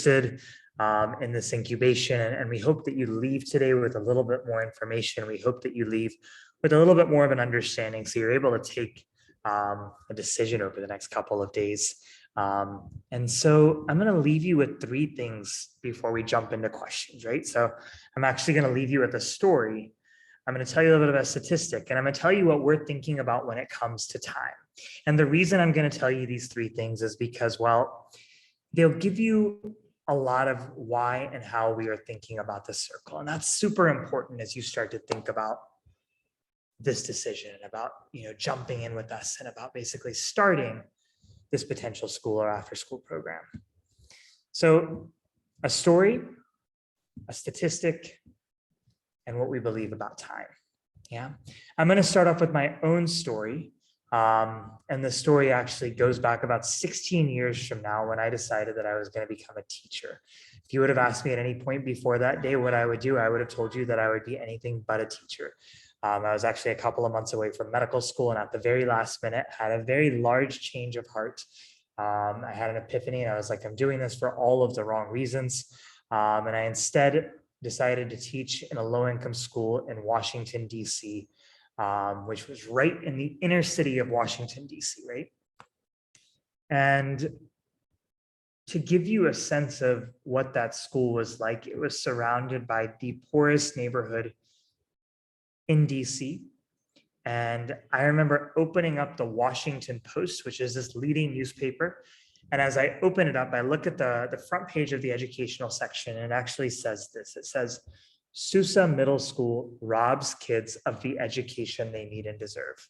interested in this incubation. And we hope that you leave today with a little bit more information. We hope that you leave with a little bit more of an understanding so you're able to take a decision over the next couple of days. And so I'm going to leave you with three things before we jump into questions, right? So I'm actually going to leave you with a story. I'm going to tell you a little bit of a statistic, and I'm going to tell you what we're thinking about when it comes to time. And the reason I'm going to tell you these three things is because, well, they'll give you a lot of why and how we are thinking about the circle. And that's super important as you start to think about this decision, about, jumping in with us and about basically starting this potential school or after school program. So a story, a statistic, and what we believe about time. Yeah. I'm going to start off with my own story. And the story actually goes back about 16 years from now when I decided that I was going to become a teacher. If you would have asked me at any point before that day what I would do, I would have told you that I would be anything but a teacher. I was actually a couple of months away from medical school, and at the very last minute had a very large change of heart. I had an epiphany, and I was like, I'm doing this for all of the wrong reasons. And I instead decided to teach in a low-income school in Washington, D.C., which was right in the inner city of Washington, D.C., right? And to give you a sense of what that school was like, it was surrounded by the poorest neighborhood in DC. And I remember opening up the Washington Post, which is this leading newspaper. And as I open it up, I look at the front page of the educational section, and it actually says this. It says, Sousa Middle School robs kids of the education they need and deserve.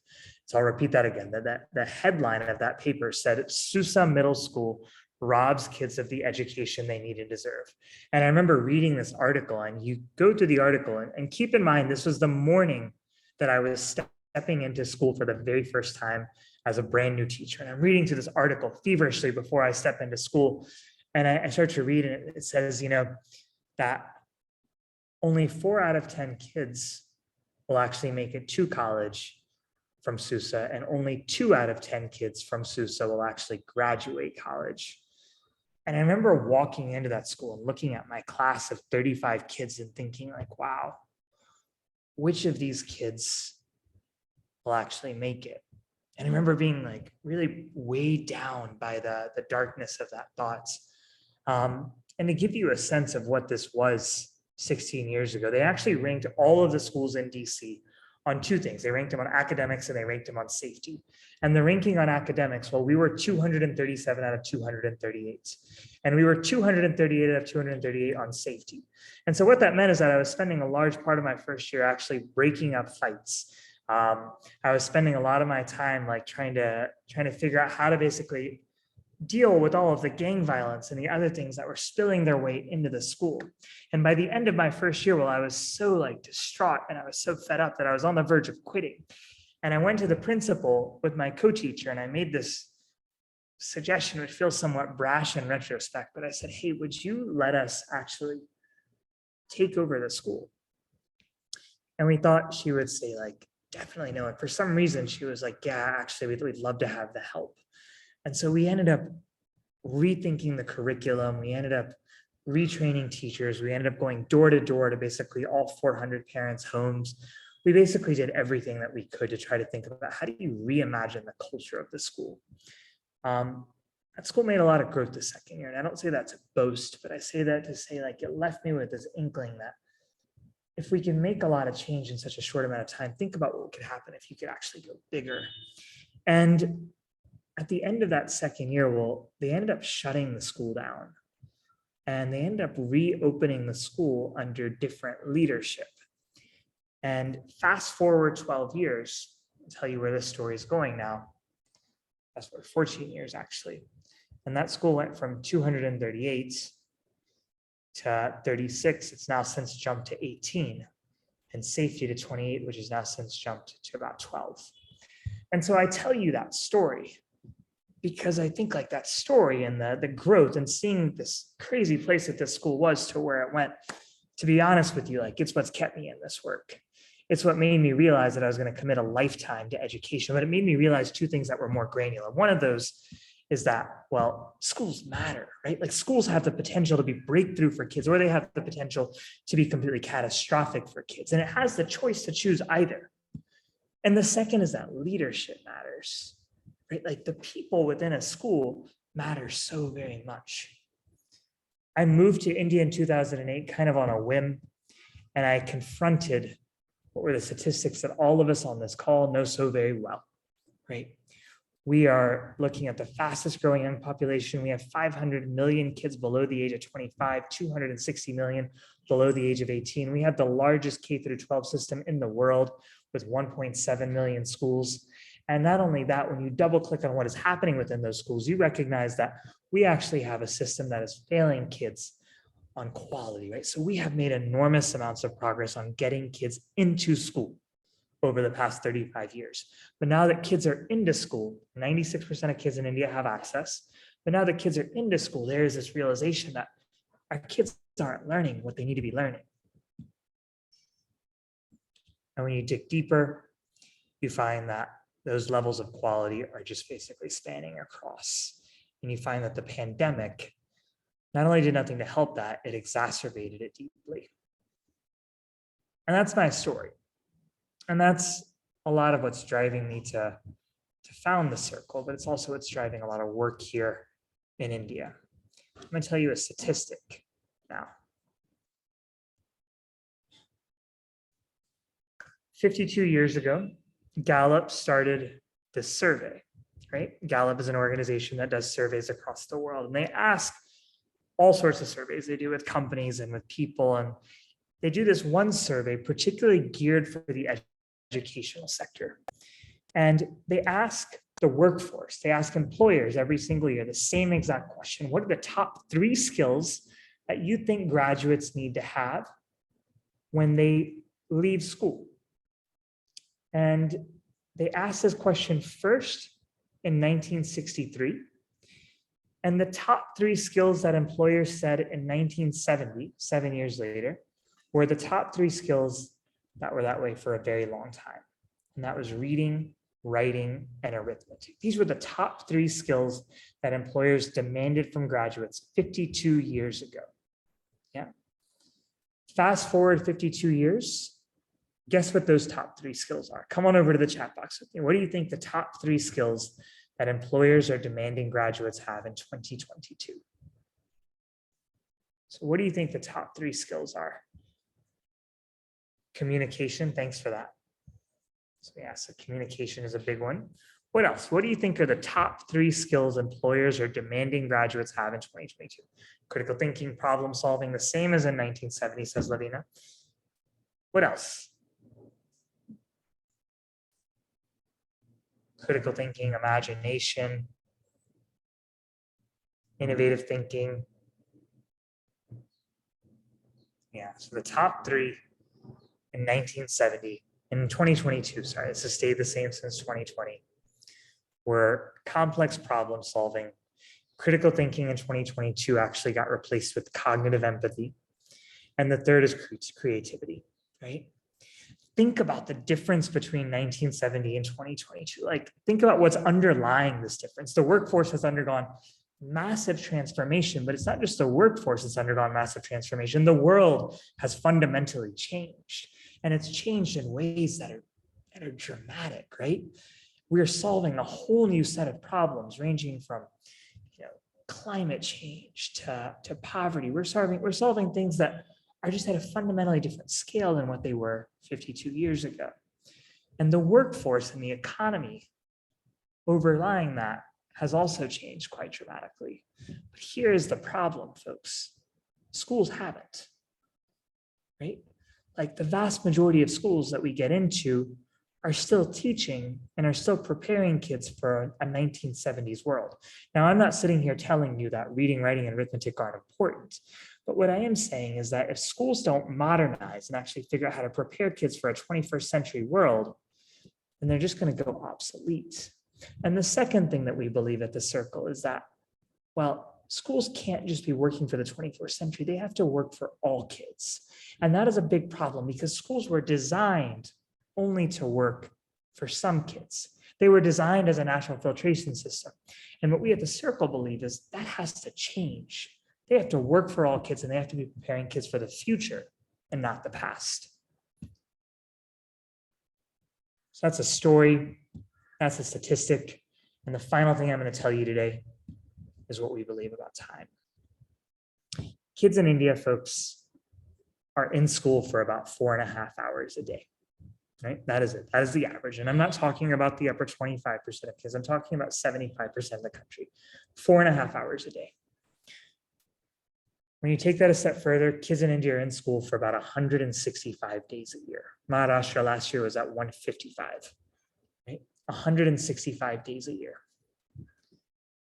So I'll repeat that again. The headline of that paper said, Sousa Middle School robs kids of the education they need and deserve. And I remember reading this article, and you go to the article, and keep in mind, this was the morning that I was stepping into school for the very first time as a brand new teacher. And I'm reading through this article feverishly before I step into school. And I start to read, and it says, that only 4 out of 10 kids will actually make it to college from Sousa, and only 2 out of 10 kids from Sousa will actually graduate college. And I remember walking into that school and looking at my class of 35 kids and thinking like, wow, which of these kids will actually make it? And I remember being like really weighed down by the darkness of that thought. And to give you a sense of what this was 16 years ago, they actually ranked all of the schools in DC on 2 things. They ranked them on academics and they ranked them on safety. And the ranking on academics, well, we were 237 out of 238. And we were 238 out of 238 on safety. And so what that meant is that I was spending a large part of my first year actually breaking up fights. I was spending a lot of my time like trying to figure out how to basically deal with all of the gang violence and the other things that were spilling their way into the school. And by the end of my first year, well, I was so like distraught and I was so fed up that I was on the verge of quitting. And I went to the principal with my co-teacher, and I made this suggestion, which feels somewhat brash in retrospect, but I said, hey, would you let us actually take over the school? And we thought she would say like, definitely no. And for some reason, she was like, yeah, actually, we'd love to have the help. And so we ended up rethinking the curriculum. We ended up retraining teachers. We ended up going door to door to basically all 400 parents' homes. We basically did everything that we could to try to think about how do you reimagine the culture of the school. That school made a lot of growth the second year. And I don't say that to boast, but I say that to say like it left me with this inkling that if we can make a lot of change in such a short amount of time, think about what could happen if you could actually go bigger. And at the end of that second year, well, they ended up shutting the school down, and they ended up reopening the school under different leadership. And fast forward 12 years, I'll tell you where this story is going now. Fast forward 14 years, actually. And that school went from 238 to 36. It's now since jumped to 18, and safety to 28, which has now since jumped to about 12. And so I tell you that story because I think like that story and the growth and seeing this crazy place that this school was to where it went, to be honest with you, like it's what's kept me in this work. It's what made me realize that I was going to commit a lifetime to education, but it made me realize 2 things that were more granular. One of those is that, well, schools matter, right? Like schools have the potential to be breakthrough for kids, or they have the potential to be completely catastrophic for kids. And it has the choice to choose either. And the second is that leadership matters, right? Like the people within a school matter so very much. I moved to India in 2008 kind of on a whim, and I confronted what were the statistics that all of us on this call know so very well, right? We are looking at the fastest growing young population. We have 500 million kids below the age of 25, 260 million below the age of 18. We have the largest K through 12 system in the world with 1.7 million schools. And not only that, when you double click on what is happening within those schools, you recognize that we actually have a system that is failing kids on quality, right? So we have made enormous amounts of progress on getting kids into school over the past 35 years. But now that kids are into school, 96% of kids in India have access. But now that kids are into school, there is this realization that our kids aren't learning what they need to be learning. And when you dig deeper, you find that those levels of quality are just basically spanning across. And you find that the pandemic not only did nothing to help that, it exacerbated it deeply. And that's my story. And that's a lot of what's driving me to found the circle, but it's also what's driving a lot of work here in India. I'm going to tell you a statistic now. 52 years ago, Gallup started this survey, right? Gallup is an organization that does surveys across the world, and they ask all sorts of surveys. They do with companies and with people, and they do this one survey particularly geared for the educational sector. And they ask the workforce, they ask employers every single year the same exact question: what are the top 3 skills that you think graduates need to have when they leave school? And they asked this question first in 1963. And the top 3 skills that employers said in 1970, 7 years later, were the top 3 skills that were that way for a very long time. And that was reading, writing, and arithmetic. These were the top 3 skills that employers demanded from graduates 52 years ago. Yeah. Fast forward 52 years. Guess what those top 3 skills are? Come on over to the chat box with me. What do you think the top 3 skills that employers are demanding graduates have in 2022? So what do you think the top 3 skills are? Communication, thanks for that. So yeah, so communication is a big one. What else? What do you think are the top 3 skills employers are demanding graduates have in 2022? Critical thinking, problem solving, the same as in 1970, says Lavina. What else? Critical thinking, imagination, innovative thinking. Yeah, so the top 3 in 1970, in 2022, sorry, this has stayed the same since 2020, were complex problem solving. Critical thinking in 2022 actually got replaced with cognitive empathy. And the third is creativity, right? Think about the difference between 1970 and 2022. Like, think about what's underlying this difference. The workforce has undergone massive transformation, but it's not just the workforce that's undergone massive transformation. The world has fundamentally changed, and it's changed in ways that are dramatic, right? We're solving a whole new set of problems, ranging from climate change to poverty. We're solving things that are just at a fundamentally different scale than what they were 52 years ago. And the workforce and the economy overlying that has also changed quite dramatically. But here is the problem, folks. Schools haven't, right? Like, the vast majority of schools that we get into are still teaching and are still preparing kids for a 1970s world. Now, I'm not sitting here telling you that reading, writing, and arithmetic aren't important. But what I am saying is that if schools don't modernize and actually figure out how to prepare kids for a 21st century world, then they're just going to go obsolete. And the second thing that we believe at the Circle is that, well, schools can't just be working for the 21st century. They have to work for all kids. And that is a big problem, because schools were designed only to work for some kids. They were designed as a natural filtration system. And what we at the Circle believe is that has to change. They have to work for all kids and they have to be preparing kids for the future and not the past. So that's a story, that's a statistic. And the final thing I'm going to tell you today is what we believe about time. Kids in India, folks, are in school for about 4.5 hours a day. Right? That is it. That is the average. And I'm not talking about the upper 25% of kids. I'm talking about 75% of the country. 4.5 hours a day. When you take that a step further, kids in India are in school for about 165 days a year. Maharashtra last year was at 155, right? 165 days a year.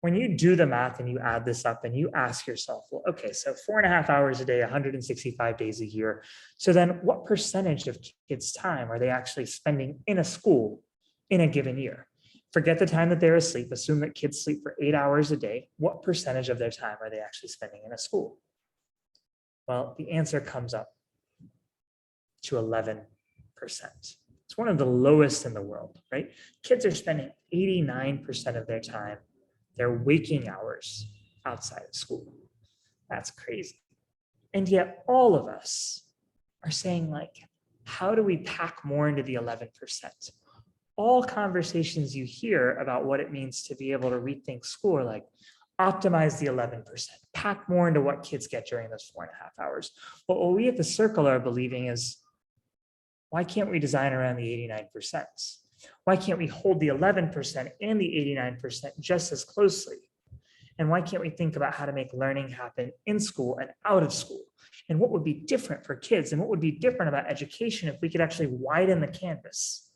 When you do the math and you add this up and you ask yourself, well, okay, so 4.5 hours a day, 165 days a year. So then what percentage of kids' time are they actually spending in a school in a given year? Forget the time that they're asleep. Assume that kids sleep for 8 hours a day. What percentage of their time are they actually spending in a school? Well, the answer comes up to 11%. It's one of the lowest in the world, right? Kids are spending 89% of their time, their waking hours, outside of school. That's crazy. And yet all of us are saying, like, how do we pack more into the 11%? All conversations you hear about what it means to be able to rethink school are like, optimize the 11%, pack more into what kids get during those 4.5 hours. But what we at the Circle are believing is, why can't we design around the 89%? Why can't we hold the 11% and the 89% just as closely? And why can't we think about how to make learning happen in school and out of school? And what would be different for kids? And what would be different about education if we could actually widen the canvas?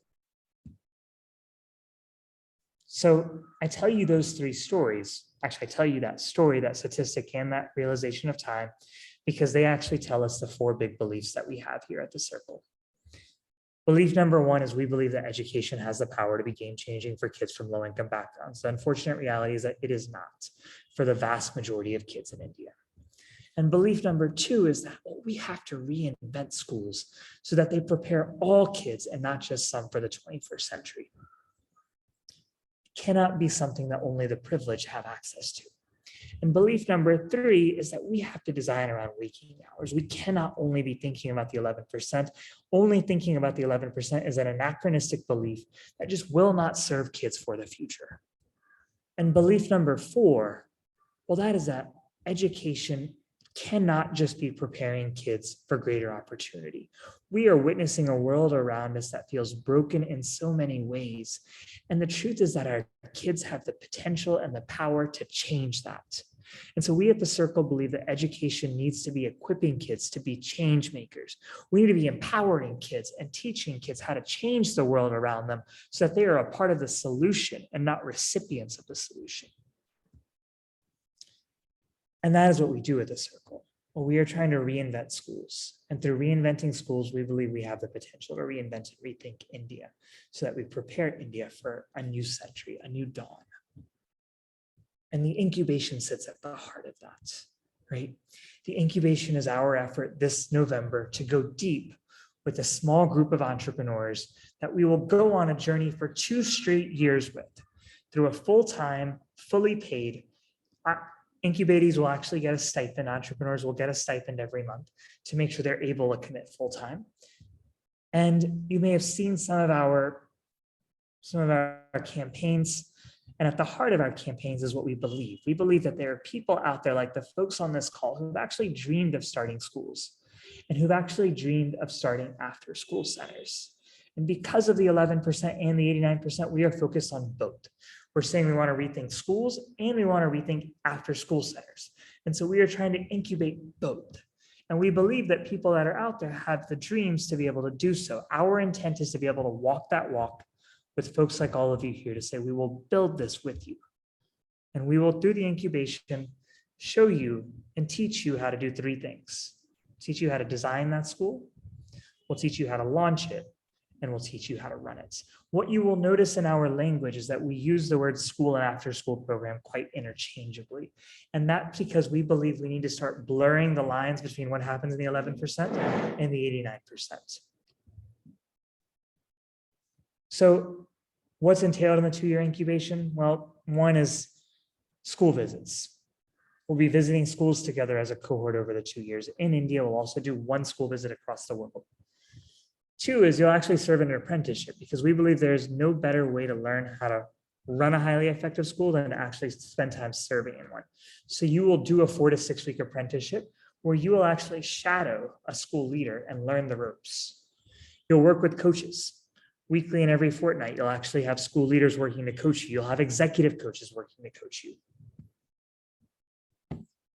So I tell you those three stories. Actually, I tell you that story, that statistic, and that realization of time, because they actually tell us the 4 big beliefs that we have here at the Circle. Belief number 1 is we believe that education has the power to be game-changing for kids from low-income backgrounds. The unfortunate reality is that it is not for the vast majority of kids in India. And belief number 2 is that we have to reinvent schools so that they prepare all kids and not just some for the 21st century. It cannot be something that only the privileged have access to. And belief number 3 is that we have to design around waking hours. We cannot only be thinking about the 11%. Only thinking about the 11% is an anachronistic belief that just will not serve kids for the future. And belief number 4, well, that is that education cannot just be preparing kids for greater opportunity. We are witnessing a world around us that feels broken in so many ways. And the truth is that our kids have the potential and the power to change that. And so we at the Circle believe that education needs to be equipping kids to be change makers. We need to be empowering kids and teaching kids how to change the world around them so that they are a part of the solution and not recipients of the solution. And that is what we do at the Circle. Well, we are trying to reinvent schools. And through reinventing schools, we believe we have the potential to reinvent and rethink India so that we prepare India for a new century, a new dawn. And the incubation sits at the heart of that, right? The incubation is our effort this November to go deep with a small group of entrepreneurs that we will go on a journey for 2 straight years with through a full-time, fully paid. Incubatees will actually get a stipend. Entrepreneurs will get a stipend every month to make sure they're able to commit full-time. And you may have seen some of our campaigns. And at the heart of our campaigns is what we believe. We believe that there are people out there like the folks on this call who've actually dreamed of starting schools and who've actually dreamed of starting after school centers. And because of the 11% and the 89%, we are focused on both. We're saying we want to rethink schools and we want to rethink after school centers. And so we are trying to incubate both. And we believe that people that are out there have the dreams to be able to do so. Our intent is to be able to walk that walk with folks like all of you here to say, we will build this with you. And we will, through the incubation, show you and teach you how to do 3 things. Teach you how to design that school. We'll teach you how to launch it. And we'll teach you how to run it. What you will notice in our language is that we use the word school and after school program quite interchangeably. And that's because we believe we need to start blurring the lines between what happens in the 11% and the 89%. So What's entailed in the 2-year incubation? Well, one is school visits. We'll be visiting schools together as a cohort over the 2 years. In India, we'll also do 1 school visit across the world. 2 is you'll actually serve in an apprenticeship, because we believe there's no better way to learn how to run a highly effective school than to actually spend time serving in one. So you will do a 4 to 6 week apprenticeship where you will actually shadow a school leader and learn the ropes. You'll work with coaches. Weekly and every fortnight, you'll actually have school leaders working to coach you. You'll have executive coaches working to coach you.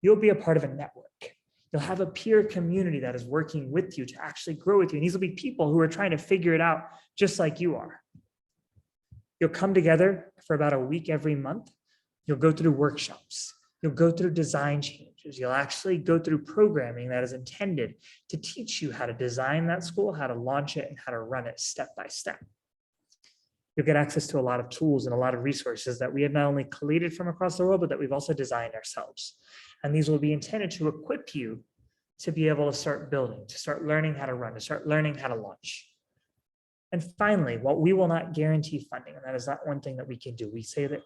You'll be a part of a network. You'll have a peer community that is working with you to actually grow with you. And these will be people who are trying to figure it out just like you are. You'll come together for about a week every month. You'll go through workshops. You'll go through design changes. You'll actually go through programming that is intended to teach you how to design that school, how to launch it, and how to run it step by step. You'll get access to a lot of tools and a lot of resources that we have not only collated from across the world, but that we've also designed ourselves. And these will be intended to equip you to be able to start building, to start learning how to run, to start learning how to launch. And finally, while we will not guarantee funding, and that is not one thing that we can do. We say that,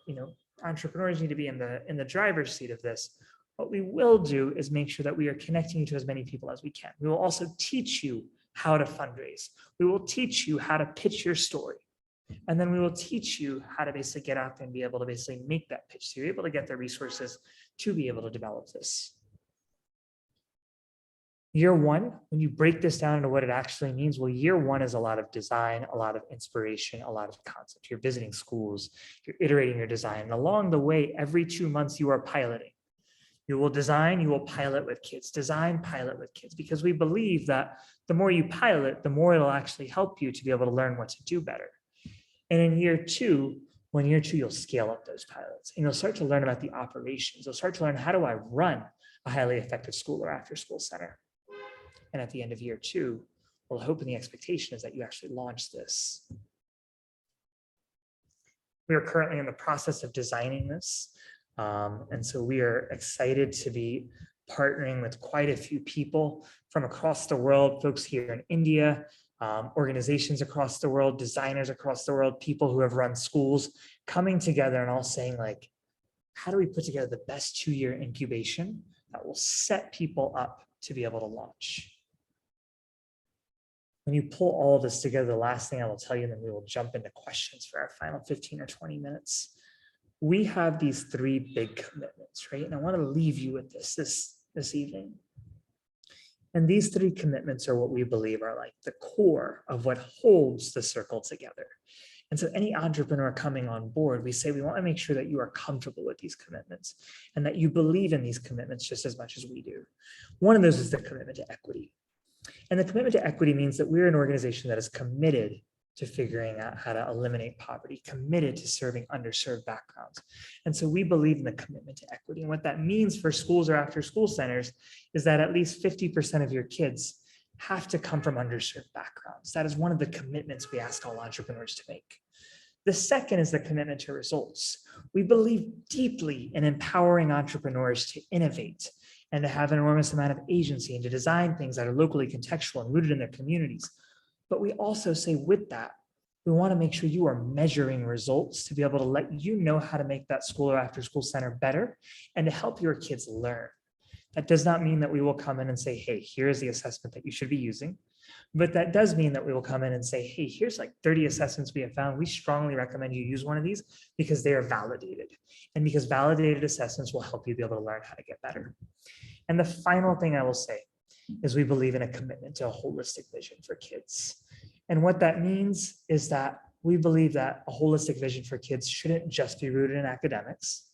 entrepreneurs need to be in the driver's seat of this. What we will do is make sure that we are connecting you to as many people as we can. We will also teach you how to fundraise. We will teach you how to pitch your story. And then we will teach you how to basically get out there and be able to basically make that pitch. So you're able to get the resources to be able to develop this. Year 1, when you break this down into what it actually means, well, year 1 is a lot of design, a lot of inspiration, a lot of concept. You're visiting schools, you're iterating your design. And along the way, every 2 months, you are piloting. You will design, you will pilot with kids, design, pilot with kids, because we believe that the more you pilot, the more it'll actually help you to be able to learn what to do better. And in year 2, you'll scale up those pilots and you'll start to learn about the operations. You'll start to learn, how do I run a highly effective school or after school center? And at the end of year 2, well, hope and the expectation is that you actually launch this. We are currently in the process of designing this. And so we are excited to be partnering with quite a few people from across the world, folks here in India, organizations across the world, designers across the world, people who have run schools, coming together and all saying, like, how do we put together the best 2-year incubation that will set people up to be able to launch? When you pull all of this together, the last thing I will tell you, and then we will jump into questions for our final 15 or 20 minutes. We have these 3 big commitments, right? And I want to leave you with this evening. And these 3 commitments are what we believe are like the core of what holds the circle together. And so any entrepreneur coming on board, we say we want to make sure that you are comfortable with these commitments and that you believe in these commitments just as much as we do. One of those is the commitment to equity. And the commitment to equity means that we're an organization that is committed to figuring out how to eliminate poverty, committed to serving underserved backgrounds. And so we believe in the commitment to equity. And what that means for schools or after school centers is that at least 50% of your kids have to come from underserved backgrounds. That is one of the commitments we ask all entrepreneurs to make. The second is the commitment to results. We believe deeply in empowering entrepreneurs to innovate and to have an enormous amount of agency and to design things that are locally contextual and rooted in their communities. But we also say with that, we want to make sure you are measuring results to be able to let you know how to make that school or after school center better and to help your kids learn. That does not mean that we will come in and say, hey, here's the assessment that you should be using. But that does mean that we will come in and say, hey, here's like 30 assessments we have found. We strongly recommend you use one of these because they are validated. And because validated assessments will help you be able to learn how to get better. And the final thing I will say is we believe in a commitment to a holistic vision for kids. And what that means is that we believe that a holistic vision for kids shouldn't just be rooted in academics.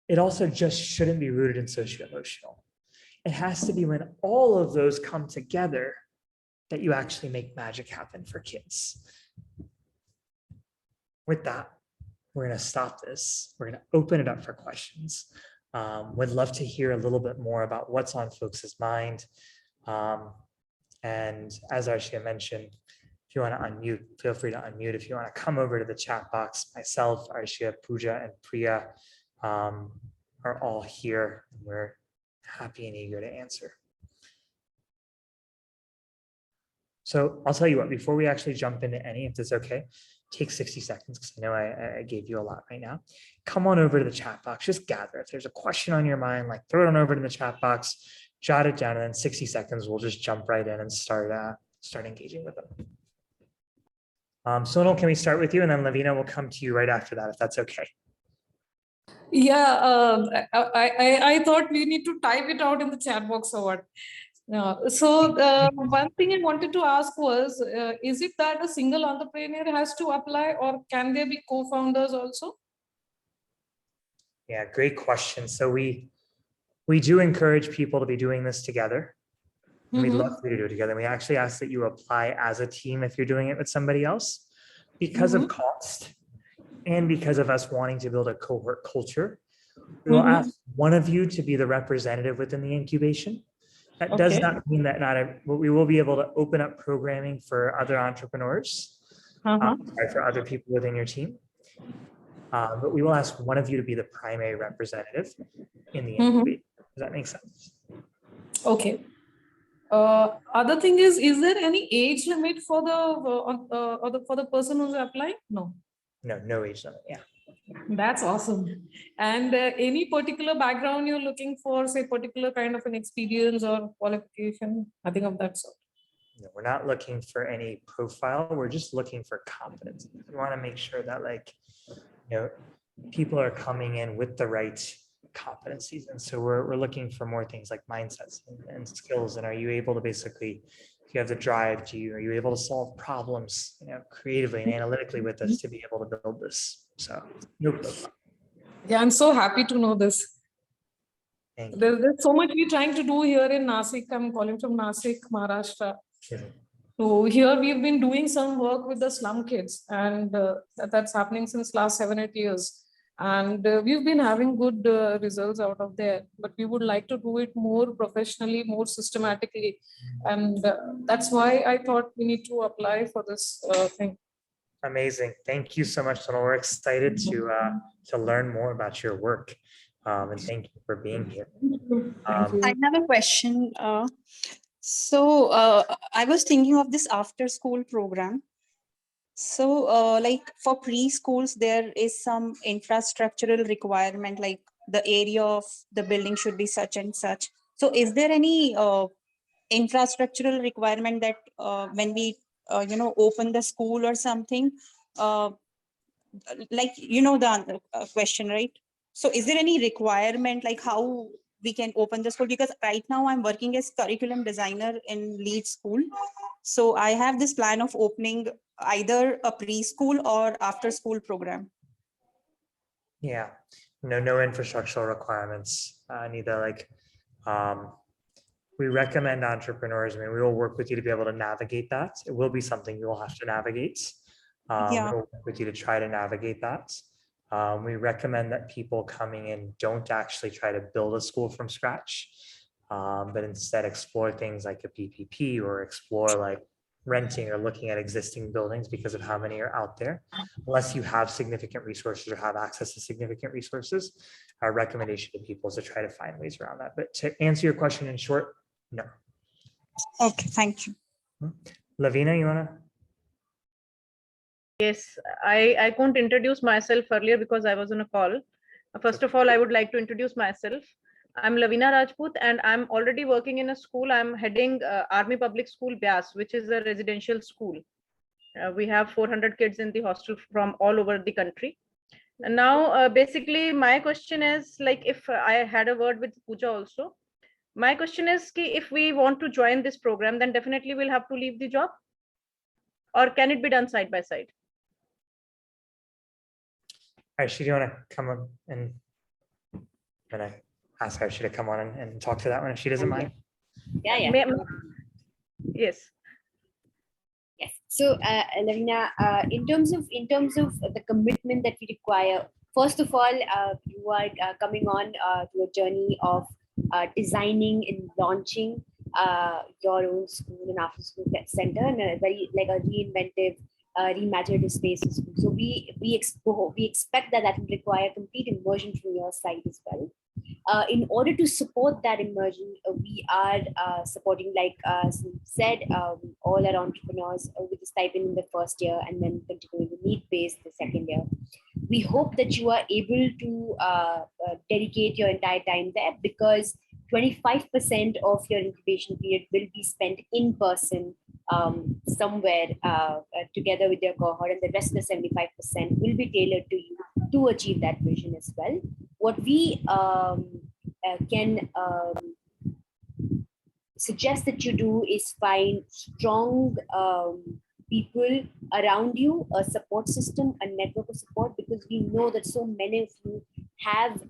It also just shouldn't be rooted in socio-emotional. It has to be when all of those come together that you actually make magic happen for kids. With that, we're going to stop this. We're going to open it up for questions. Would love to hear a little bit more about what's on folks' mind. And as Arshia mentioned, if you want to unmute, feel free to unmute. If you want to come over to the chat box, myself, Arshia, Pooja, and Priya are all here. We're happy and eager to answer. So I'll tell you what, before we actually jump into any, if that's okay, take 60 seconds, because I know I gave you a lot right now. Come on over to the chat box, just gather. If there's a question on your mind, like throw it on over to the chat box, jot it down, and then 60 seconds, we'll just jump right in and start engaging with them. Sonal, can we start with you? And then Lavina will come to you right after that, if that's okay. Yeah, I thought we need to type it out in the chat box or what. So one thing I wanted to ask was, is it that a single entrepreneur has to apply, or can there be co-founders also? Yeah, great question. So we do encourage people to be doing this together. And we'd love for you to do it together. We actually ask that you apply as a team if you're doing it with somebody else. Because of cost and because of us wanting to build a cohort culture, we will ask one of you to be the representative within the incubation. That does not mean that we will be able to open up programming for other entrepreneurs, for other people within your team. But we will ask one of you to be the primary representative in the incubation. Does that make sense? Okay. Other thing is there any age limit for the person who's applying? No. No age limit. Yeah. That's awesome. And any particular background you're looking for, say, particular kind of an experience or qualification, nothing of that sort? No, we're not looking for any profile. We're just looking for competence. We want to make sure that, like, people are coming in with the right competencies. And so we're looking for more things like mindsets and skills. And are you able to basically, if you have the drive, are you able to solve problems, creatively and analytically with us to be able to build this? So no profile. Yeah, I'm so happy to know this. There's so much we're trying to do here in Nasik. I'm calling from Nasik, Maharashtra. So here we've been doing some work with the slum kids, and that's happening since last 7-8 years. And we've been having good results out of there, but we would like to do it more professionally, more systematically. And that's why I thought we need to apply for this thing. Amazing. Thank you so much, Sonal. We're excited to learn more about your work. And thank you for being here. I have a question. So I was thinking of this after school program. So like for preschools, there is some infrastructural requirement, like the area of the building should be such and such. So is there any infrastructural requirement that when we, open the school or something, like, the question, right? So is there any requirement, like how we can open the school? Because right now I'm working as curriculum designer in Lead School. So I have this plan of opening either a preschool or after school program. Yeah, no infrastructural requirements, neither. Like, we recommend entrepreneurs. I mean, we will work with you to be able to navigate that. It will be something you will have to navigate. We'll work with you to try to navigate that. We recommend that people coming in don't actually try to build a school from scratch, but instead explore things like a PPP or explore like renting or looking at existing buildings because of how many are out there. Unless you have significant resources or have access to significant resources, our recommendation to people is to try to find ways around that. But to answer your question in short, no. Okay, thank you. Lavina, you want to? Yes, I couldn't introduce myself earlier because I was on a call. First of all, I would like to introduce myself. I'm Lavina Rajput, and I'm already working in a school. I'm heading Army Public School Byas, which is a residential school. We have 400 kids in the hostel from all over the country. And now, basically, my question is, like, if I had a word with Pooja also, my question is, if we want to join this program, then definitely we'll have to leave the job, or can it be done side by side? Arshia, do you want to come on and I ask Arshia to come on and talk to that one if she doesn't mind? Yeah. Yes. Yes. So, Lavina, in terms of the commitment that we require, first of all, you are coming on to a journey of designing and launching your own school and after school center in a very like a reinventive, reimaginative spaces. So we expect that will require complete immersion from your side as well. In order to support that immersion, we are supporting, like said, all our entrepreneurs with the stipend in the first year and then continuing the need-based the second year. We hope that you are able to dedicate your entire time there, because 25% of your incubation period will be spent in person somewhere together with your cohort, and the rest of the 75% will be tailored to you to achieve that vision as well. What we can suggest that you do is find strong people around you, a support system, a network of support, because we know that so many of you have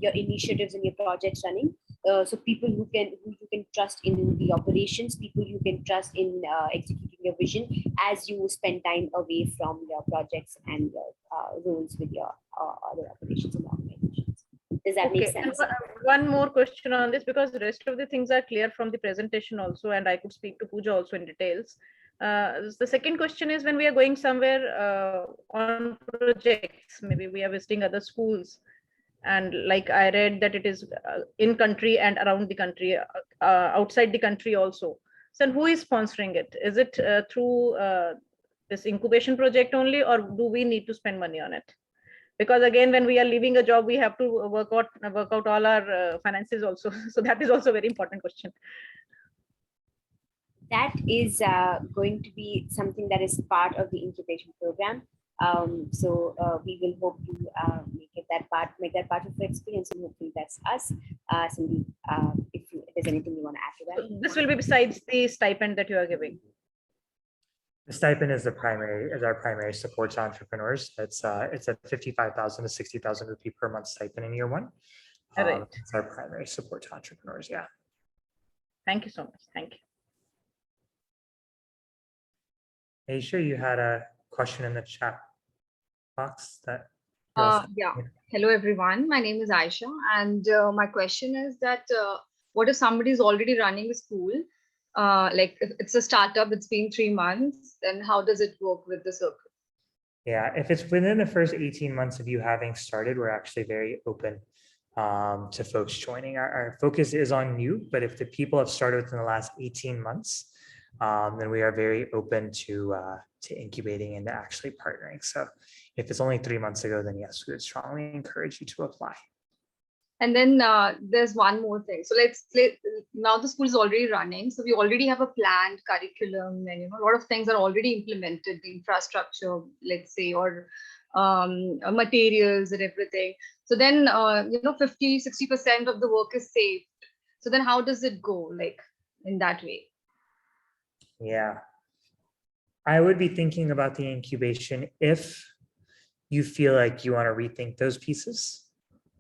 your initiatives and your projects running. So people who you can trust in the operations, people you can trust in executing your vision as you spend time away from your projects and your roles with your other operations and organizations. Does that make sense? One more question on this, because the rest of the things are clear from the presentation also, and I could speak to Pooja also in details. The second question is, when we are going somewhere on projects, maybe we are visiting other schools, and like I read that it is in country and around the country, outside the country also. So who is sponsoring it? Is it through this incubation project only, or do we need to spend money on it? Because again, when we are leaving a job, we have to work out all our finances also. So that is also a very important question. That is going to be something that is part of the incubation program. So we will hope to make that part of the experience, and hopefully that's us. Sandeep, if there's anything you want to add to that. So this will be besides the stipend that you are giving. The stipend is our primary support to entrepreneurs. It's a 55,000 to 60,000 rupee per month stipend in year one. Right. It's our primary support to entrepreneurs. Yeah. Thank you so much. Thank you. Aisha, you had a question in the chat box that. Yeah. Hello, everyone. My name is Aisha, and my question is that what if somebody is already running a school? Like if it's a startup, it's been 3 months, then how does it work with the circle? Yeah, if it's within the first 18 months of you having started, we're actually very open to folks joining. Our focus is on you, but if the people have started within the last 18 months, then we are very open to incubating and to actually partnering. So if it's only 3 months ago, then yes, we would strongly encourage you to apply. And then there's one more thing. So now the school is already running. So we already have a planned curriculum, and a lot of things are already implemented, the infrastructure, let's say, or materials and everything. So then 50-60% of the work is saved. So then how does it go, like in that way? Yeah, I would be thinking about the incubation if you feel like you want to rethink those pieces,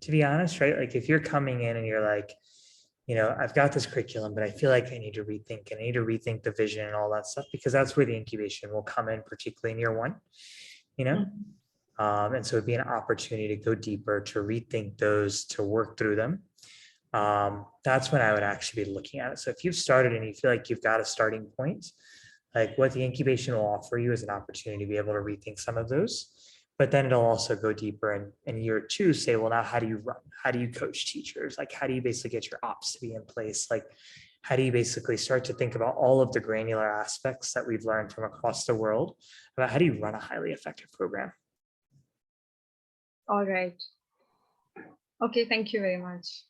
to be honest, right? Like if you're coming in and you're like, I've got this curriculum, but I feel like I need to rethink and I need to rethink the vision and all that stuff, because that's where the incubation will come in, particularly in year one, and so it'd be an opportunity to go deeper, to rethink those, to work through them. That's when I would actually be looking at it. So if you've started and you feel like you've got a starting point, like what the incubation will offer you is an opportunity to be able to rethink some of those, but then it'll also go deeper in year two, say, well, now how do you run? How do you coach teachers? Like, how do you basically get your ops to be in place? Like, how do you basically start to think about all of the granular aspects that we've learned from across the world about how do you run a highly effective program? All right. Okay, thank you very much.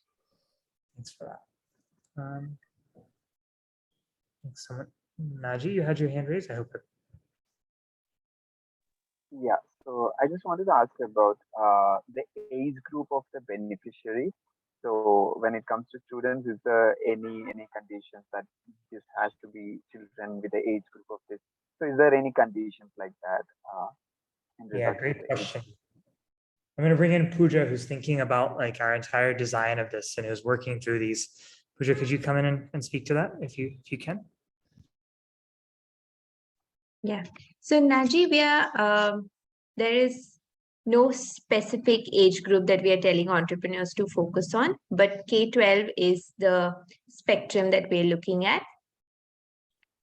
Thanks for that. Thanks so much. Naji, you had your hand raised. I hope it. Yeah, so I just wanted to ask about the age group of the beneficiary. So when it comes to students, is there any conditions that this has to be children with the age group of this? So is there any conditions like that? Yeah, great question. I'm going to bring in Pooja, who's thinking about like our entire design of this and who's working through these. Pooja, could you come in and speak to that if you can? Yeah. So Naji, there is no specific age group that we are telling entrepreneurs to focus on, but K-12 is the spectrum that we're looking at.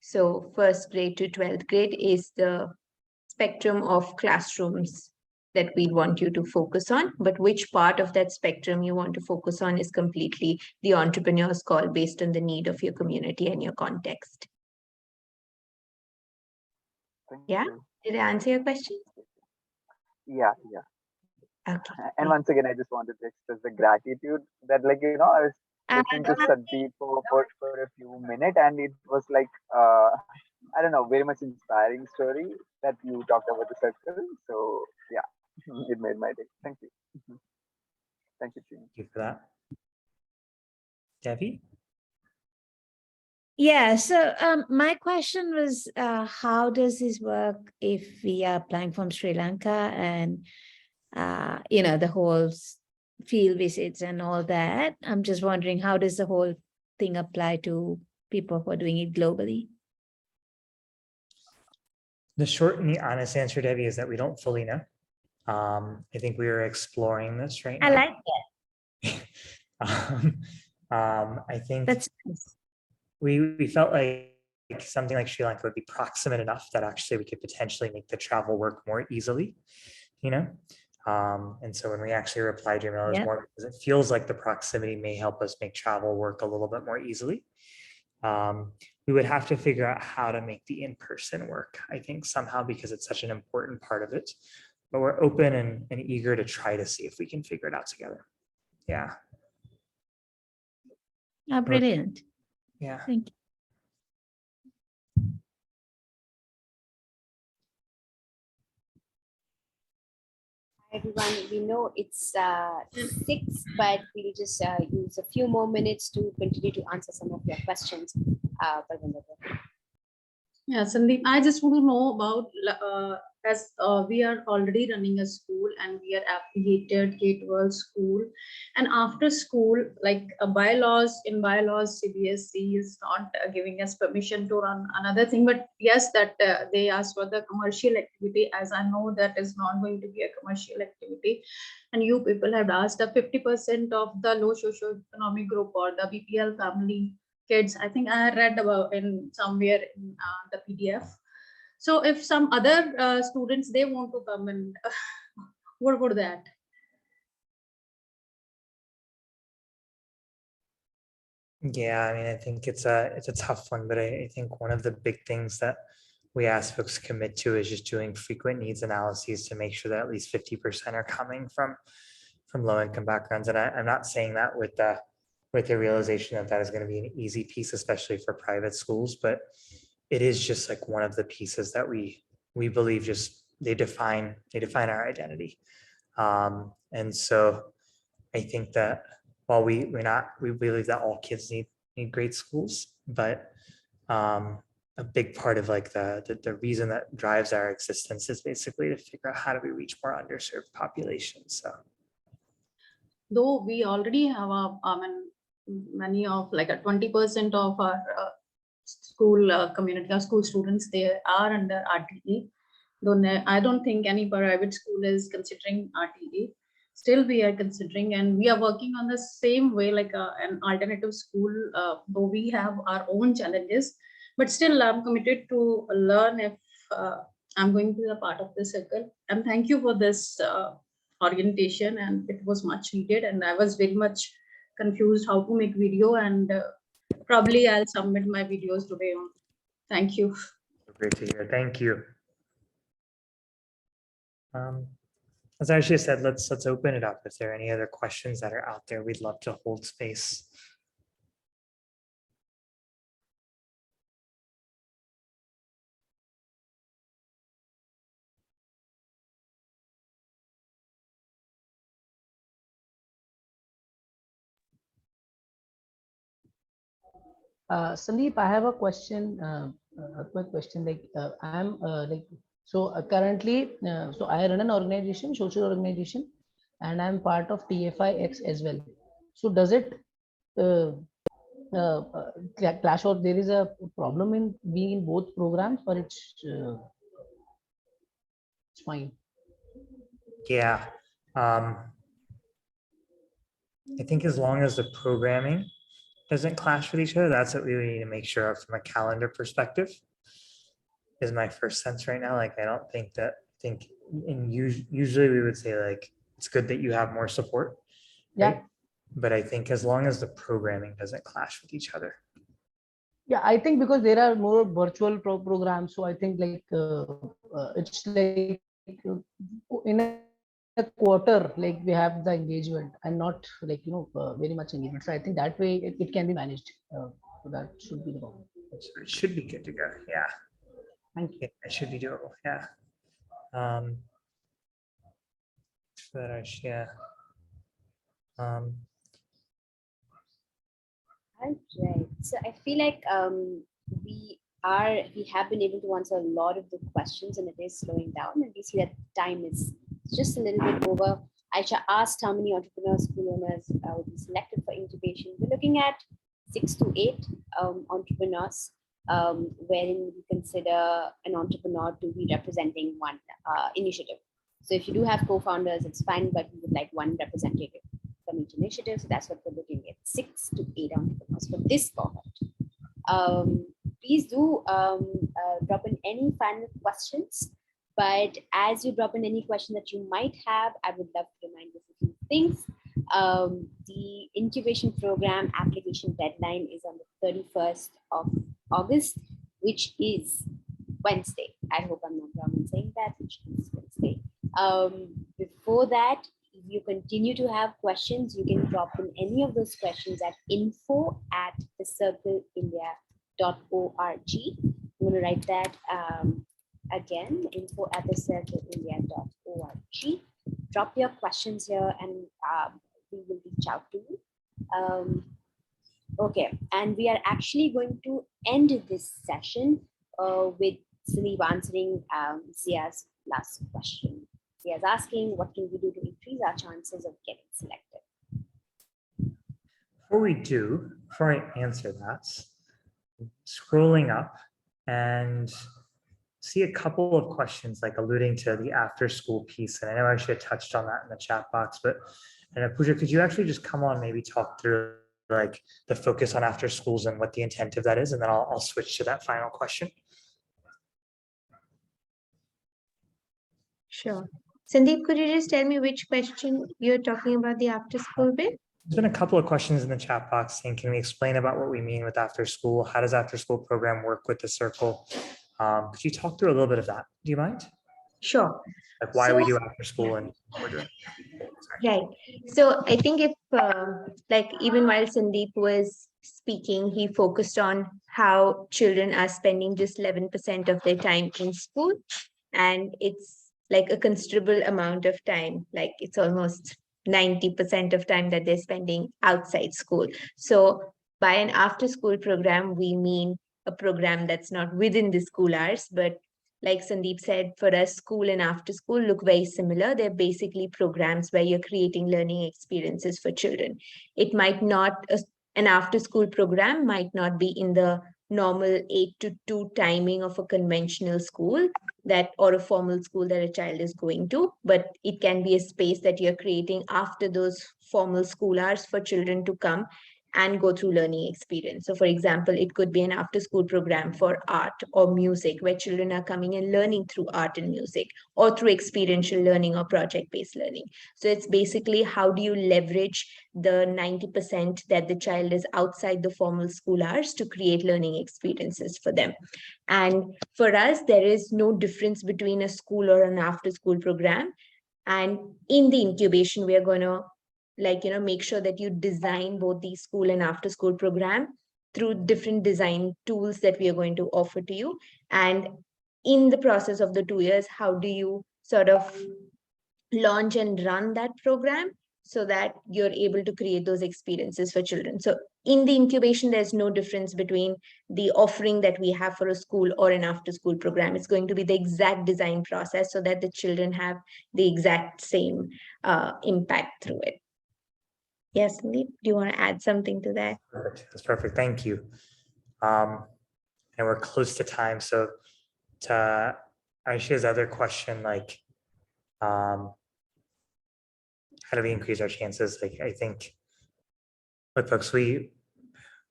So first grade to 12th grade is the spectrum of classrooms that we want you to focus on, but which part of that spectrum you want to focus on is completely the entrepreneur's call based on the need of your community and your context. Thank Yeah? you. Did I answer your question? Yeah. Okay. And once again, I just wanted to express the gratitude that, like, I was listening to Sandeep for a few minutes, and it was like, I don't know, very much inspiring story that you talked about the circle. So yeah, it made my day. Thank you. Thank you, team. Thank you for that. Debbie? Yeah, so my question was, how does this work if we are applying from Sri Lanka and, the whole field visits and all that? I'm just wondering, how does the whole thing apply to people who are doing it globally? The short and the honest answer, Debbie, is that we don't fully know. I think we are exploring this right now. I like I think that. That's nice. we felt like something like Sri Lanka would be proximate enough that actually we could potentially make the travel work more easily, and so when we actually replied to your email, it was Yeah. more because it feels like the proximity may help us make travel work a little bit more easily. We would have to figure out how to make the in-person work, I think, somehow, because it's such an important part of it. But we're open and eager to try to see if we can figure it out together. Yeah. Oh, brilliant. Yeah. Thank you. Everyone, we know it's 6, but we'll just use a few more minutes to continue to answer some of your questions. Parvinder. Yeah, Sandeep, I just want to know about, as we are already running a school and we are affiliated K-12 school, and after school, like bylaws, CBSE is not giving us permission to run another thing, but yes, that they ask for the commercial activity, as I know that is not going to be a commercial activity. And you people have asked the 50% of the low socioeconomic group or the BPL family kids. I think I read about in somewhere in the PDF. So if some other students, they want to come and what would that? Yeah, I mean, I think it's a tough one, but I think one of the big things that we ask folks to commit to is just doing frequent needs analyses to make sure that at least 50% are coming from low-income backgrounds. And I'm not saying that with the realization that is going to be an easy piece, especially for private schools, but it is just like one of the pieces that we believe just they define our identity. And so I think that while we believe that all kids need great schools, but a big part of like the reason that drives our existence is basically to figure out how do we reach more underserved populations. So though we already have many of like a 20% of our school community or school students, they are under RTE. Though I don't think any private school is considering RTE. Still, we are considering, and we are working on the same way, like an alternative school, though we have our own challenges, but still I'm committed to learn if I'm going to be a part of the circle. And thank you for this orientation, and it was much needed, and I was very much confused how to make video, and probably I'll submit my videos today on. Thank you. great to hear. Thank you. As Arshia said, let's open it up. If there are any other questions that are out there, we'd love to hold space. Sandeep, I have a question, a quick question. Like I'm like, so currently, so I run an organization, social organization, and I'm part of TFIX as well. So does it clash, or there is a problem in being in both programs, or it's fine? Yeah. I think as long as the programming doesn't clash with each other, that's what we need to make sure of from a calendar perspective, is my first sense right now. Like, I think usually we would say like, it's good that you have more support. Yeah. Right? But I think as long as the programming doesn't clash with each other. Yeah, I think because there are more virtual programs, so I think like it's like in a quarter, like we have the engagement and not like very much engagement. So I think that way it can be managed. So that should be the problem. So it should be good to go. Yeah. Thank you. It should be doable. Yeah. Yeah. Right. So I feel like we have been able to answer a lot of the questions, and it is slowing down, and we see that time is just a little bit over. Aisha asked how many entrepreneurs, school owners would be selected for incubation. We're looking at 6 to 8 entrepreneurs, wherein we consider an entrepreneur to be representing one initiative. So if you do have co-founders, it's fine, but we would like one representative from each initiative. So that's what we're looking at, 6 to 8 entrepreneurs for this cohort. Please do drop in any final questions. But as you drop in any question that you might have, I would love to remind you of a few things. The incubation program application deadline is on the 31st of August, which is Wednesday. I hope I'm not wrong in saying that, which is Wednesday. Before that, if you continue to have questions, you can drop in any of those questions at info@thecircleindia.org. I'm going to write that again, info@thecircleindia.org. Drop your questions here and we will reach out to you. Okay, and we are actually going to end this session with Sunil answering Zia's last question. Zia's asking, what can we do to increase our chances of getting selected? Before I answer that, scrolling up and see a couple of questions like alluding to the after school piece. And I know I should have touched on that in the chat box, but Pooja, could you actually just come on, maybe talk through like the focus on after schools and what the intent of that is? And then I'll switch to that final question. Sure. Sandeep, could you just tell me which question you're talking about, the after school bit? There's been a couple of questions in the chat box saying, can we explain about what we mean with after school? How does after school program work with the circle? Could you talk through a little bit of that? Do you mind? Sure. Like why we do after school and what we're doing. Right. So I think if like even while Sandeep was speaking, he focused on how children are spending just 11% of their time in school. And it's like a considerable amount of time, like it's almost 90% of time that they're spending outside school. So by an after school program, we mean a program that's not within the school hours, but like Sandeep said, for us, school and after school look very similar. They're basically programs where you're creating learning experiences for children. It might not, an after school program might not be in the normal 8 to 2 timing of a conventional school or a formal school that a child is going to, but it can be a space that you're creating after those formal school hours for children to come and go through learning experience. So for example, it could be an after school program for art or music where children are coming and learning through art and music, or through experiential learning or project-based learning. So it's basically how do you leverage the 90% that the child is outside the formal school hours to create learning experiences for them. And for us, there is no difference between a school or an after school program. And in the incubation, we are going to make sure that you design both the school and after school program through different design tools that we are going to offer to you. And in the process of the 2 years, how do you sort of launch and run that program so that you're able to create those experiences for children? So in the incubation, there's no difference between the offering that we have for a school or an after school program. It's going to be the exact design process so that the children have the exact same impact through it. Yes, Sandeep, do you want to add something to that? Perfect. That's perfect. Thank you. And we're close to time. So to Aisha's other question, like, how do we increase our chances? Like, I think, look, folks, we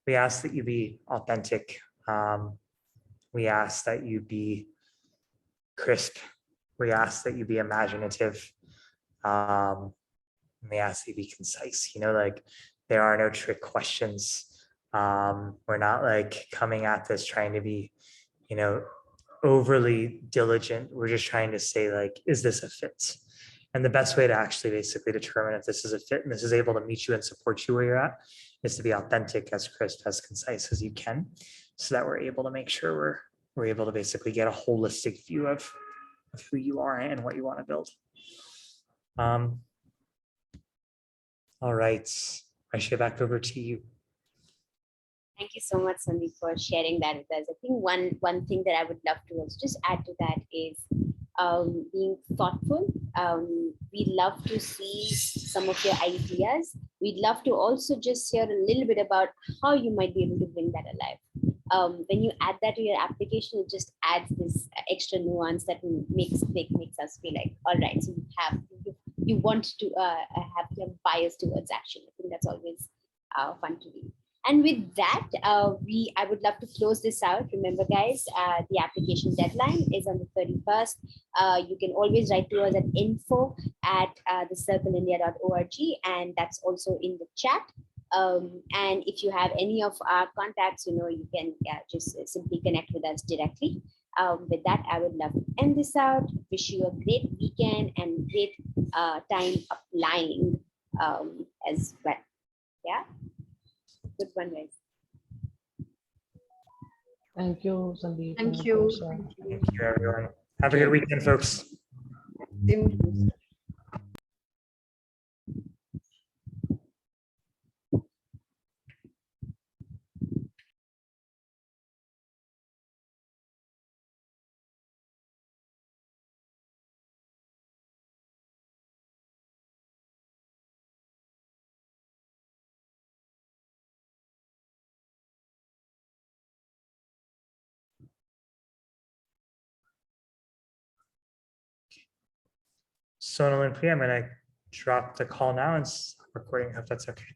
ask that you be authentic. We ask that you be crisp We ask that you be imaginative. We ask that you be concise, like there are no trick questions. We're not like coming at this trying to be, overly diligent. We're just trying to say like, is this a fit? And the best way to actually basically determine if this is a fit and this is able to meet you and support you where you're at is to be authentic, as crisp, as concise as you can, so that we're able to make sure we're able to basically get a holistic view of who you are and what you want to build. All right, I should back over to you. Thank you so much, Sandeep, for sharing that with us. I think one thing that I would love to also just add to that is being thoughtful. We'd love to see some of your ideas. We'd love to also just hear a little bit about how you might be able to bring that alive. When you add that to your application, it just adds this extra nuance that makes us feel like, all right, so you want to have your bias towards action. I think that's always fun to read. And with that, I would love to close this out. Remember, guys, the application deadline is on the 31st. You can always write to us at info@thecircleindia.org, and that's also in the chat. And if you have any of our contacts, you can just simply connect with us directly. With that, I would love to end this out. Wish you a great weekend and great time applying as well. Yeah. Good one, guys. Thank you, Sandeep. Thank you. Thank you, everyone. Have a good weekend, folks. Sonal and Priya, I'm going to drop the call now and stop recording. I hope that's okay.